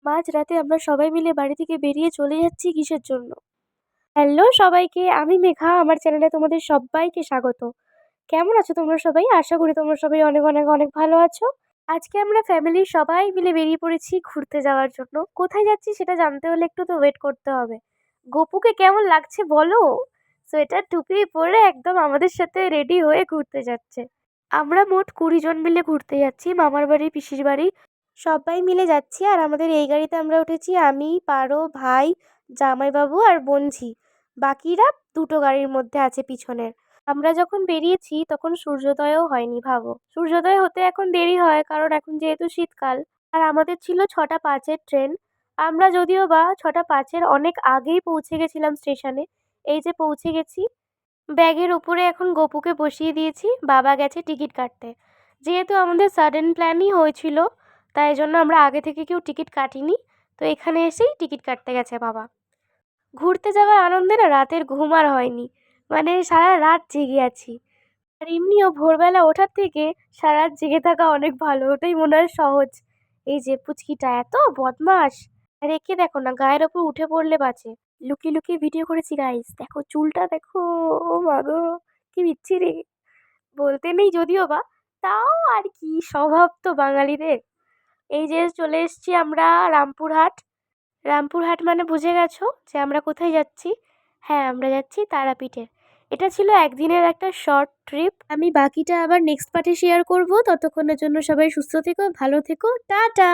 মাঝরাতে আমরা সবাই মিলে বাড়ি থেকে বেরিয়ে চলে যাচ্ছি কিসের জন্য? হ্যালো সবাইকে, আমি মেঘা। আমার চ্যানেলে তোমাদের সব্বাইকে স্বাগত। কেমন আছো তোমরা সবাই? আশা করি তোমরা সবাই অনেক, অনেক, অনেক ভালো আছো। আজকে আমরা ফ্যামিলির সবাই মিলে বেরিয়ে পড়েছি ঘুরতে যাওয়ার জন্য। কোথায় যাচ্ছি সেটা জানতে হলে একটু তো ওয়েট করতে হবে। গপুকে কেমন লাগছে বলো? সোয়েটার টুপি পরে একদম আমাদের সাথে রেডি হয়ে ঘুরতে যাচ্ছে। আমরা মোট ২০ জন মিলে ঘুরতে যাচ্ছি মামার বাড়ি, পিসির বাড়ি। সবাই মিলে যাচ্ছি আর আমাদের এই গাড়িতে আমরা উঠেছি আমি, পারো, ভাই, জামাইবাবু আর বোনঝি। বাকিরা দুটো গাড়ির মধ্যে আছে পিছনের। আমরা যখন বেরিয়েছি তখন সূর্যোদয়ও হয়নি ভাবো। সূর্যোদয় হতে এখন দেরি হয় কারণ এখন যেহেতু শীতকাল। আর আমাদের ছিল ৬টা ৫-এর ট্রেন। আমরা যদিও বা ৬টা ৫-এর অনেক আগেই পৌঁছে গেছিলাম স্টেশনে। এই যে পৌঁছে গেছি। ব্যাগের উপরে এখন গপুকে বসিয়ে দিয়েছি, বাবা গেছে টিকিট কাটতে। যেহেতু আমাদের সাডেন প্ল্যানই হয়েছিল, তাই জন্য আমরা আগে থেকে কেউ টিকিট কাটিনি। তো এখানে এসেই টিকিট কাটতে গেছে বাবা। ঘুরতে যাওয়ার আনন্দে না রাতের ঘুম আর হয়নি, মানে সারা রাত জেগে আছি। আর এমনিও ভোরবেলা ওঠার থেকে সারা রাত জেগে থাকা অনেক ভালো, ওটাই মনে হয় সহজ। এই যে পুচকিটা এত বদমাস, আর একে দেখো না, গায়ের ওপর উঠে পড়লে বাঁচে। লুকিয়ে লুকিয়ে ভিডিও করেছি গাইস, দেখো চুলটা দেখো। ও মা গো, কি বিচ্ছিরি! বলতে নেই যদিও বা, তাও আর কি, স্বভাব তো বাঙালিদের। এই যে চলে এসেছি আমরা রামপুরহাট। রামপুরহাট মানে বুঝে গেছো যে আমরা কোথায় যাচ্ছি? হ্যাঁ, আমরা যাচ্ছি তারাপীঠে। এটা ছিল একদিনের একটা শর্ট ট্রিপ। আমি বাকিটা আবার নেক্সট পার্টে শেয়ার করব। ততক্ষণের জন্য সবাই সুস্থ থেকো, ভালো থেকো, টাটা।